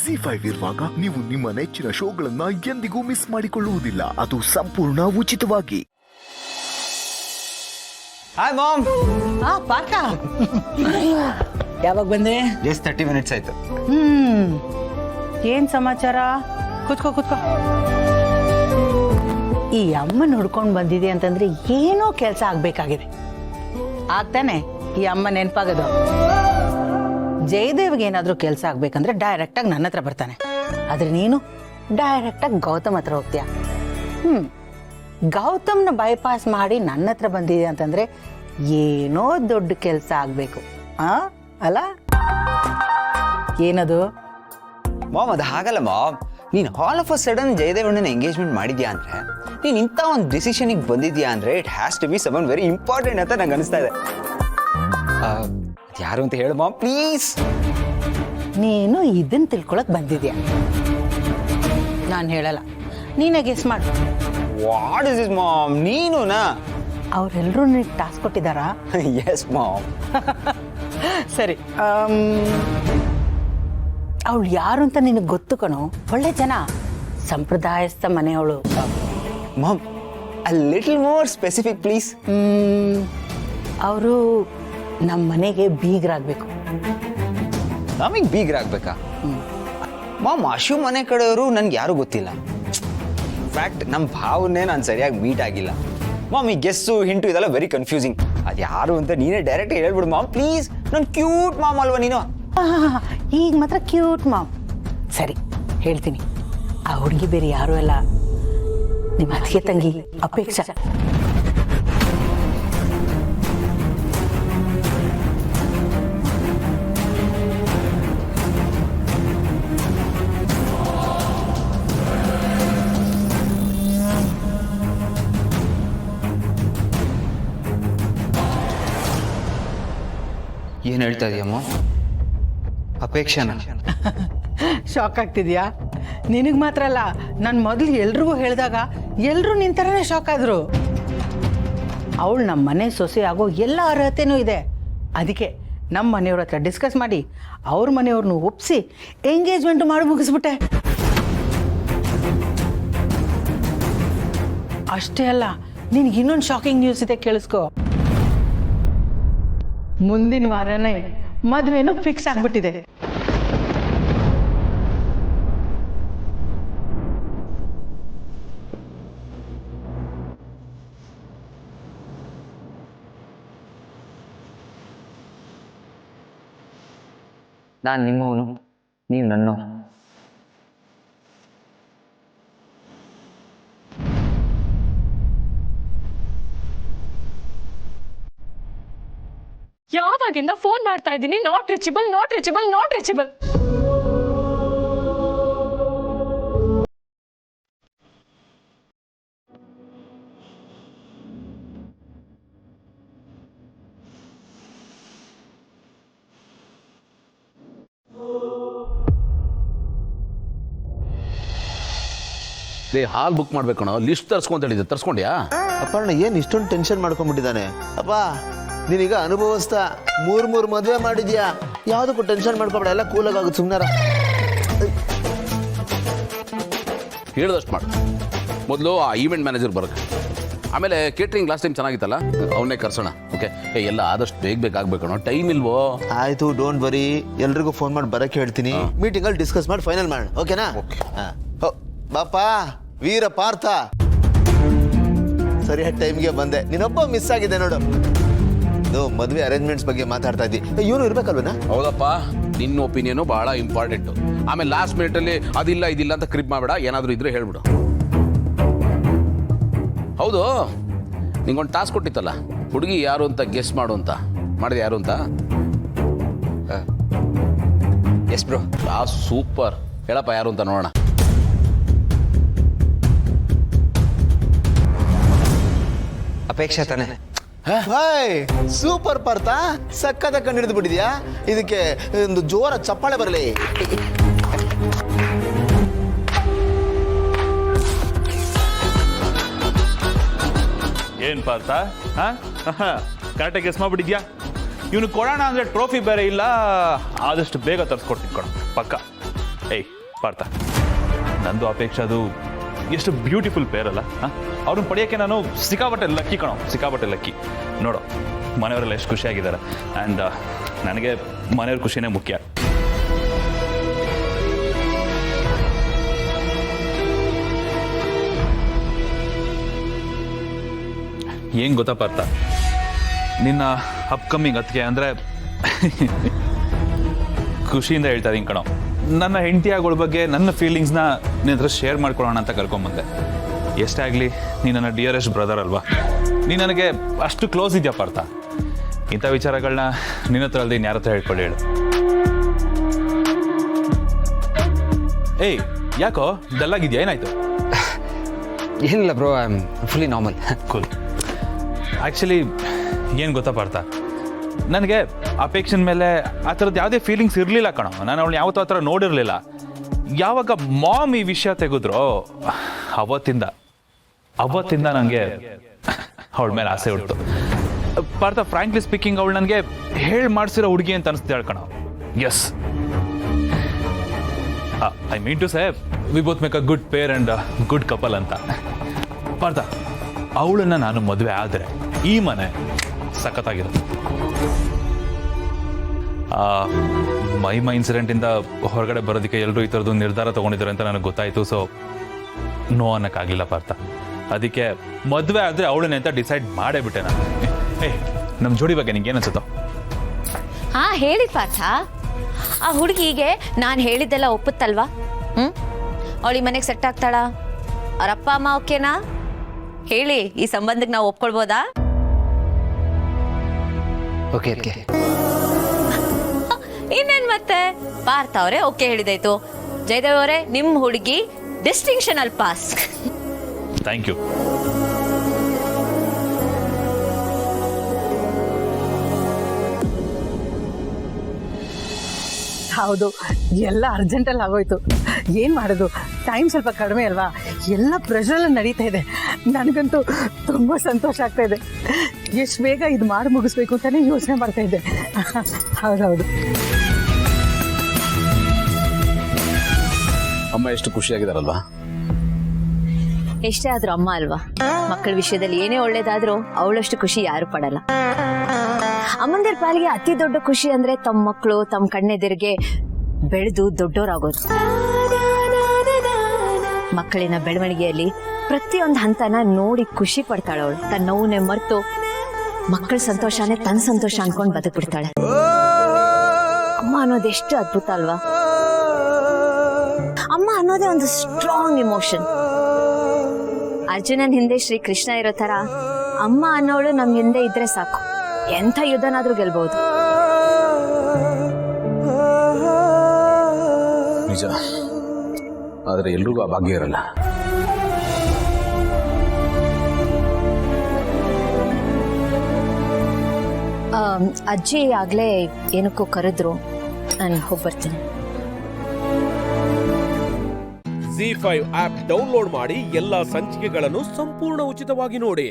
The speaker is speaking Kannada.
ZEE5 ಇರುವಾಗ ನೀವು ನಿಮ್ಮ ನೆಚ್ಚಿನ ಶೋಗಳನ್ನ ಎಂದಿಗೂ ಮಿಸ್ ಮಾಡಿಕೊಳ್ಳುವುದಿಲ್ಲ. ಅದು ಸಂಪೂರ್ಣ ಉಚಿತವಾಗಿ. Hi ma'am. ಪಾರ್ಕ ಯಾವಾಗ ಬಂದೆ? ಜಸ್ಟ್ 30 ಮಿನಿಟ್ಸ್ ಆಯ್ತು. ಏನ್ ಸಮಾಚಾರ? ಕುತ್ಕೋ. ಈ ಅಮ್ಮನ ಹುಡ್ಕೊಂಡು ಬಂದಿದೆ ಅಂತಂದ್ರೆ ಏನೋ ಕೆಲಸ ಆಗ್ಬೇಕಾಗಿದೆ. ಆಗ್ತಾನೆ ಈ ಅಮ್ಮ ನೆನಪಾಗದು. ಜಯದೇವ್ಗೆ ಏನಾದ್ರೂ ಕೆಲಸ ಆಗ್ಬೇಕಂದ್ರೆ ಡೈರೆಕ್ಟ್ ಆಗಿ ನನ್ನ ಹತ್ರ ಬರ್ತಾನೆ. ಆದ್ರೆ ನೀನು ಡೈರೆಕ್ಟ್ ಆಗಿ ಗೌತಮ್ ಹತ್ರ ಹೋಗ್ತೀಯ. ಗೌತಮ್ನ ಬೈಪಾಸ್ ಮಾಡಿ ನನ್ನ ಹತ್ರ ಬಂದಿದೆ ಅಂತಂದ್ರೆ ಏನೋ ದೊಡ್ಡ ಕೆಲಸ ಆಗ್ಬೇಕು ಅಲ್ಲ? ಏನದು? ಮಾಮ್ ಅದು ಹಾಗಲ್ಲ ಮಾಮ್. ನೀನು ಆಲ್ ಆಫ್ ಅ ಸಡನ್ ಜಯದೇವಣ್ಣನ ಎಂಗೇಜ್ಮೆಂಟ್ ಮಾಡಿದ್ಯಾ ಅಂದ್ರೆ, ನೀನು ಇಂಥ ಒಂದು ಡಿಸಿಷನಿಗೆ ಬಂದಿದ್ಯಾ ಅಂದ್ರೆ ಇಟ್ ಹ್ಯಾಸ್ ಟು ಬಿ ಸಮನ್ ವೆರಿ ಇಂಪಾರ್ಟೆಂಟ್ ಅಂತ ನಂಗೆ ಅನಿಸ್ತಾ ಇದೆ. ಯಾರು ಅಂತ ಹೇಳು ಮಾಮ್ ಪ್ಲೀಸ್. ನೀನು ಇದನ್ನ ತಿಳ್ಕೊಳಕ್ ಬಂದಿದ್ಯಾ? ನಾನು ಹೇಳಲ್ಲ, ನೀನೇ ಗೆಸ್ ಮಾಡು. What is is mom? ನೀನುನಾ? ಅವರೆಲ್ಲರೂ ನಿನಗೆ ಟಾಸ್ಕ್ ಕೊಟ್ಟಿದ್ದಾರಾ? S ma'am. ಸರಿ, ಅವಳು ಯಾರು ಅಂತ ನಿನಗೆ ಗೊತ್ತು ಕಣೋ. ಒಳ್ಳೆ ಜನ, ಸಂಪ್ರದಾಯಸ್ಥ ಮನೆಯವಳು. Mom a little more specific please. ಅವರು ನಮ್ಮ ಮನೆಗೆ ಬೀಗರಾಗಬೇಕು. ನಮಗೆ ಬೀಗರಾಗಬೇಕಾ? ಮಾಮ್ ಅಶು ಮನೆ ಕಡೆಯವರು ನನ್ಗೆ ಯಾರು ಗೊತ್ತಿಲ್ಲ. ಫ್ಯಾಕ್ಟ್ ನಮ್ಮ ಭಾವನ್ನೇ ನಾನು ಸರಿಯಾಗಿ ಮೀಟ್ ಆಗಿಲ್ಲ. ಮಾಮ್ ಈ ಗೆಸ್ಸು ಹಿಂಟು ಇದೆಲ್ಲ ವೆರಿ ಕನ್ಫ್ಯೂಸಿಂಗ್. ಅದು ಯಾರು ಅಂತ ನೀನೇ ಡೈರೆಕ್ಟ್ ಹೇಳ್ಬಿಡು ಮಾಮ್ ಪ್ಲೀಸ್. ನಾನು ಕ್ಯೂಟ್ ಮಾಮ್ ಅಲ್ವಾ ನೀನು? ಈಗ ಮಾತ್ರ ಕ್ಯೂಟ್ ಮಾಮ್. ಸರಿ ಹೇಳ್ತೀನಿ. ಆ ಹುಡುಗಿ ಬೇರೆ ಯಾರು ಅಲ್ಲ, ನಿಮ್ಮ ಅತ್ತಿಗೆ ತಂಗಿ ಅಪೇಕ್ಷಾ. ಏನು ಹೇಳ್ತಾ ಇದೀಯಮ್ಮ? ಅಪೇಕ್ಷಾನ? ಶಾಕ್ ಆಗ್ತಿದ್ಯಾ? ನಿನಗೆ ಮಾತ್ರ ಅಲ್ಲ, ನಾನು ಮೊದಲು ಎಲ್ರಿಗೂ ಹೇಳಿದಾಗ ಎಲ್ಲರೂ ನಿಂತರನೇ ಶಾಕ್ ಆದರು. ಅವಳು ನಮ್ಮ ಮನೆ ಸೊಸೆ ಆಗೋ ಎಲ್ಲ ಅರ್ಹತೆನೂ ಇದೆ. ಅದಕ್ಕೆ ನಮ್ಮ ಮನೆಯವ್ರ ಹತ್ರ ಡಿಸ್ಕಸ್ ಮಾಡಿ ಅವ್ರ ಮನೆಯವ್ರನ್ನ ಒಪ್ಪಿಸಿ ಎಂಗೇಜ್ಮೆಂಟ್ ಮಾಡಿ ಮುಗಿಸ್ಬಿಟ್ಟೆ. ಅಷ್ಟೇ ಅಲ್ಲ, ನಿನಗೆ ಇನ್ನೊಂದು ಶಾಕಿಂಗ್ ನ್ಯೂಸ್ ಇದೆ, ಕೇಳಿಸ್ಕೊ. ಮುಂದಿನ ವಾರನೇ ಮದುವೆನೂ ಫಿಕ್ಸ್ ಆಗ್ಬಿಟ್ಟಿದೆ. ನಾನು ನಿಮ್ಮವನು, ನೀವು ನನ್ನ. ಯಾವಾಗಿಂದ ಫೋನ್ ಮಾಡ್ತಾ ಇದ್ದೀನಿ, ನಾಟ್ ರೀಚಬಲ್. ಹಾಲ್ ಬುಕ್ ಮಾಡ್ಬೇಕಣ, ಲಿಸ್ಟ್ ತರ್ಸ್ಕೊಂತ ಹೇಳಿದ್ದೆ, ತರ್ಸ್ಕೊಂಡ್ಯಾ? ಅಪ್ಪಣ್ಣ ಏನ್ ಇಷ್ಟೊಂದು ಟೆನ್ಷನ್ ಮಾಡ್ಕೊಂಡ್ಬಿಟ್ಟಿದ್ದಾನೆ ಅಪ್ಪ. ನೀನೀಗ ಅನುಭವಸ್ಥ, ಮೂರ್ ಮದುವೆ ಮಾಡಿದ್ಯಾ, ಯಾವ್ದಕ್ಕೂ ಟೆನ್ಷನ್ ಮಾಡ್ಕೊಬೇಡ, ಎಲ್ಲ ಕೂಲಾಗಿ ಆಗುತ್ತೆ, ಸುಮ್ಮನಾರ. ಹೇಳ್ದಷ್ಟು ಮಾಡು. ಮೊದಲು ಆ ಈವೆಂಟ್ ಮ್ಯಾನೇಜರ್ ಬರೋಕೆ, ಆಮೇಲೆ ಕೇಟ್ರಿಂಗ್ ಲಾಸ್ಟ್ ಟೈಮ್ ಚೆನ್ನಾಗಿತ್ತಲ್ಲ, ಅವನ್ನೇ ಕರ್ಸೋಣ. ಓಕೆ, ಎಲ್ಲ ಆದಷ್ಟು ಬೇಗ ಆಗ್ಬೇಕಣ, ಟೈಮ್ ಇಲ್ವೋ? ಆಯ್ತು, ಡೋಂಟ್ ವರಿ, ಎಲ್ರಿಗೂ ಫೋನ್ ಮಾಡಿ ಬರಕ್ಕೆ ಹೇಳ್ತೀನಿ. ಮೀಟಿಂಗ್ ಅಲ್ಲಿ ಡಿಸ್ಕಸ್ ಮಾಡಿ ಫೈನಲ್ ಮಾಡೋಣ, ಓಕೆನಾ? ಬಾಪಾ ವೀರ ಪಾರ್ಥ, ಸರಿಯಾದ ಟೈಮ್ಗೆ ಬಂದೆ. ನೀನೊಬ್ಬ ಮಿಸ್ ಆಗಿದೆ ನೋಡು. ಮದುವೆ ಅರೇಂಜ್ಮೆಂಟ್ಸ್ ಬಗ್ಗೆ ಮಾತಾಡ್ತಾ ಇದ್ದಿ, ಇವನು ಇರ್ಬೇಕಲ್ವನಾ? ಹೌದಪ್ಪ, ನಿನ್ನ ಒಪಿನಿಯನು ಬಹಳ ಇಂಪಾರ್ಟೆಂಟ್. ಆಮೇಲೆ ಲಾಸ್ಟ್ ಮಿನಿಟ್ ಅಲ್ಲಿ ಅದಿಲ್ಲ ಇದಿಲ್ಲ ಅಂತ ಕ್ರಿಪ್ ಮಾಡಬೇಡ, ಏನಾದರೂ ಇದ್ರೆ ಹೇಳ್ಬಿಡು. ಹೌದು, ನಿಂಗೊಂದು ಟಾಸ್ಕ್ ಕೊಟ್ಟಿತ್ತಲ್ಲ, ಹುಡುಗಿ ಯಾರು ಅಂತ ಗೆಸ್ ಮಾಡು ಅಂತ. ಮಾಡಿದೆ ಯಾರು ಅಂತ? S bro. ಸೂಪರ್, ಹೇಳಪ್ಪ ಯಾರು ಅಂತ ನೋಡೋಣ. ಅಪೇಕ್ಷಾ ತಾನೆ? ಸೂಪರ್ ಪಾರ್ಥ, ಸಕ್ಕದ ಕಂಡು ಹಿಡಿದು ಬಿಟ್ಟಿದ್ಯಾ. ಇದಕ್ಕೆ ಒಂದು ಜೋರ ಚಪ್ಪಾಳೆ ಬರಲಿ. ಏನ್ ಪಾರ್ಥ, ಕರೆಕ್ಟಾಗಿ ಗೆಸ್ ಮಾಡ್ಬಿಟ್ಟಿದ್ಯಾ? ಇವನು ಕೊಡೋಣ ಅಂದ್ರೆ ಟ್ರೋಫಿ ಬೇರೆ ಇಲ್ಲ, ಆದಷ್ಟು ಬೇಗ ತರಿಸ್ಕೊಡ್ತೀನಿ ಕೊಡ ಪಕ್ಕ. ಏಯ್ ಪಾರ್ಥ, ನಂದು ಅಪೇಕ್ಷೆ ಅದು ಎಷ್ಟು ಬ್ಯೂಟಿಫುಲ್ ಪೇರ್ ಅಲ್ಲ. ಅವ್ರನ್ನ ಪಡೆಯೋಕ್ಕೆ ನಾನು ಸಿಕ್ಕಾಪಟ್ಟೆ ಲಕ್ಕಿ ಕಣೋ, ಸಿಕ್ಕಾಪಟ್ಟೆ ಲಕ್ಕಿ. ನೋಡು ಮನೆಯವರೆಲ್ಲ ಎಷ್ಟು ಖುಷಿಯಾಗಿದ್ದಾರೆ. ಆ್ಯಂಡ್ ನನಗೆ ಮನೆಯವ್ರ ಖುಷಿನೇ ಮುಖ್ಯ. ಏನು ಗೊತ್ತಾ ಪಾರ್ಥ, ನಿನ್ನ ಅಪ್ಕಮಿಂಗ್ ಅದಕ್ಕೆ ಅಂದರೆ ಖುಷಿಯಿಂದ ಹೇಳ್ತಾ ಇದ್ದೀನಿ ಕಣೋ. ನನ್ನ ಹೆಂಡತಿಯಾಗಳ ಬಗ್ಗೆ ನನ್ನ ಫೀಲಿಂಗ್ಸ್ನ ನಿನ್ನ ಹತ್ರ ಶೇರ್ ಮಾಡ್ಕೊಳ್ಳೋಣ ಅಂತ ಕರ್ಕೊಂಬಂದೆ. ಎಷ್ಟೇ ಆಗಲಿ ನೀನು ನನ್ನ ಡಿಯರೆಸ್ಟ್ ಬ್ರದರ್ ಅಲ್ವಾ, ನೀನು ನನಗೆ ಅಷ್ಟು ಕ್ಲೋಸ್ ಇದೆಯಾ ಪಾರ್ಥ. ಇಂಥ ವಿಚಾರಗಳನ್ನ ನಿನ್ನ ಹತ್ರ ಅಲ್ಲದೆ ಇನ್ಯಾರ ಹತ್ರ ಹೇಳ್ಕೊಳ್ಳಿ ಹೇಳು. ಏಯ್ ಯಾಕೋ ಡಲ್ಲಾಗಿದೆಯಾ, ಏನಾಯ್ತು? ಏನಿಲ್ಲ bro, I am fully normal. Cool. Actually ಏನು ಗೊತ್ತಾ ಪಾರ್ಥ, ನನಗೆ ಅಪೇಕ್ಷನ್ ಮೇಲೆ ಆ ಥರದ್ದು ಯಾವುದೇ ಫೀಲಿಂಗ್ಸ್ ಇರಲಿಲ್ಲ ಕಣೋ. ನಾನು ಅವಳು ಯಾವತ್ತೂ ಆ ಥರ ನೋಡಿರಲಿಲ್ಲ. ಯಾವಾಗ ಮಾಮ್ ಈ ವಿಷಯ ತೆಗೆದ್ರೋ ಅವತ್ತಿಂದ ನನಗೆ ಅವಳ ಮೇಲೆ ಆಸೆ ಉಂಟು ಪಾರ್ಥ. ಫ್ರಾಂಕ್ಲಿ ಸ್ಪೀಕಿಂಗ್, ಅವಳು ನನಗೆ ಹೇಳಿ ಮಾಡಿಸಿರೋ ಹುಡುಗಿ ಅಂತ ಅನಿಸ್ತಾಳೆ ಕಣೋ. Yes, I mean to say we both make a good pair and good couple ಅಂತ. ಪಾರ್ಥ, ಅವಳನ್ನು ನಾನು ಮದುವೆ ಆದರೆ ಈ ಮನೆ ಸಖತ್ತಾಗಿರುತ್ತೆ. ಮೈ ಇನ್ಸಿಡೆಂಟಿಂದ ಹೊರಗಡೆ ಬರೋದಕ್ಕೆ ಎಲ್ಲರೂ ಈ ಥರದ್ದು ನಿರ್ಧಾರ ತೊಗೊಂಡಿದ್ದಾರೆ ಅಂತ ನನಗೆ ಗೊತ್ತಾಯಿತು. ಸೊ ನೋ ಅನ್ನೋಕ್ಕಾಗಲಿಲ್ಲ ಪಾರ್ಥ. ಅದಕ್ಕೆ ಮದುವೆ ಆದರೆ ಅವಳನ್ನೇ ಅಂತ ಡಿಸೈಡ್ ಮಾಡೇ ಬಿಟ್ಟೆ ನಾನು. ನಮ್ಮ ಜೋಡಿ ಬಗ್ಗೆ ನಿಂಗೆ ಏನು ಅನ್ಸುತ್ತೋ? ಹಾಂ ಹೇಳಿ ಪಾರ್ಥ, ಆ ಹುಡುಗಿಗೆ ನಾನು ಹೇಳಿದ್ದೆಲ್ಲ ಒಪ್ಪುತ್ತಲ್ವಾ? ಅವಳಿ ಮನೆಗೆ ಸೆಟ್ ಆಗ್ತಾಳಾ? ಅವ್ರ ಅಪ್ಪ ಅಮ್ಮ ಓಕೆನಾ? ಹೇಳಿ, ಈ ಸಂಬಂಧಕ್ಕೆ ನಾವು ಒಪ್ಕೊಳ್ಬೋದಾ? ಓಕೆ ಅದಕ್ಕೆ ಇನ್ನೇನು ಮತ್ತೆ, ಪಾರ್ಥ ಅವರೇ ಓಕೆ ಹೇಳಿದಾಯ್ತು. ಜಯದೇವ್ ಅವರೇ, ನಿಮ್ಮ ಹುಡುಗಿ ಡಿಸ್ಟಿಂಕ್ಷನ್ ಅಲ್ಲಿ ಪಾಸ್. Thank you. ಹೌದು, ಎಲ್ಲ ಅರ್ಜೆಂಟಲ್ಲಿ ಆಗೋಯ್ತು. ಏನು ಮಾಡೋದು, ಟೈಮ್ ಸ್ವಲ್ಪ ಕಡಿಮೆ ಅಲ್ವಾ, ಎಲ್ಲ ಪ್ರೆಷರಲ್ಲಿ ನಡೀತಾ ಇದೆ. ನನಗಂತೂ ತುಂಬ ಸಂತೋಷ ಆಗ್ತಾ ಇದೆ. ಎಷ್ಟು ಬೇಗ ಇದು ಮಾಡಿ ಮುಗಿಸ್ಬೇಕು ಅಂತಲೇ ಯೋಚನೆ ಮಾಡ್ತಾ ಇದ್ದೆ. ಹೌದೌದು. ಅಮ್ಮ ಎಷ್ಟು ಖುಷಿಯಾಗಿದ್ದಾರಲ್ವಾ? ಎಷ್ಟೇ ಆದ್ರೂ ಅಮ್ಮ ಅಲ್ವಾ. ಮಕ್ಕಳ ವಿಷಯದಲ್ಲಿ ಏನೇ ಒಳ್ಳೇದಾದ್ರೂ ಅವಳಷ್ಟು ಖುಷಿ ಯಾರು ಪಡಲ್ಲ. ಅಮ್ಮಂದಿರ ಪಾಲಿಗೆ ಅತಿ ದೊಡ್ಡ ಖುಷಿ ಅಂದ್ರೆ ತಮ್ಮ ಮಕ್ಕಳು ತಮ್ಮ ಕಣ್ಣೆದುರಿಗೆ ಬೆಳೆದು ದೊಡ್ಡೋರಾಗೋದು. ಮಕ್ಕಳಿನ ಬೆಳವಣಿಗೆಯಲ್ಲಿ ಪ್ರತಿಯೊಂದು ಹಂತನ ನೋಡಿ ಖುಷಿ ಪಡ್ತಾಳೆ ಅವಳು. ತನ್ನ ನೋವನ್ನೇ ಮರೆತು ಮಕ್ಕಳ ಸಂತೋಷನೇ ತನ್ನ ಸಂತೋಷ ಅನ್ಕೊಂಡು ಬದುಕ್ಬಿಡ್ತಾಳೆ. ಅಮ್ಮ ಅನ್ನೋದು ಎಷ್ಟು ಅದ್ಭುತ ಅಲ್ವಾ. ಅಮ್ಮ ಅನ್ನೋದೇ ಒಂದು ಸ್ಟ್ರಾಂಗ್ ಇಮೋಷನ್. ಅರ್ಜುನನ್ ಹಿಂದೆ ಶ್ರೀ ಕೃಷ್ಣ ಇರೋ ತರ ಅಮ್ಮ ಅನ್ನೋಳು ನಮ್ ಹಿಂದೆ ಇದ್ರೆ ಸಾಕು, ಎಂಥ ಯುದ್ಧನಾದ್ರೂ ಗೆಲ್ಬಹುದು. ನಿಜ, ಆದರೆ ಎಲ್ರಿಗೂ ಆ ಭಾಗ್ಯ ಇರಲ್ಲ. ಅಜ್ಜಿ ಆಗ್ಲೇ ಏನಕ್ಕೂ ಕರೆದ್ರು, ನಾನು ಹೋಗಿ ಬರ್ತೀನಿ. ZEE5 ಆಪ್ ಡೌನ್ಲೋಡ್ ಮಾಡಿ ಎಲ್ಲಾ ಸಂಚಿಕೆಗಳನ್ನು ಸಂಪೂರ್ಣ ಉಚಿತವಾಗಿ ನೋಡಿ.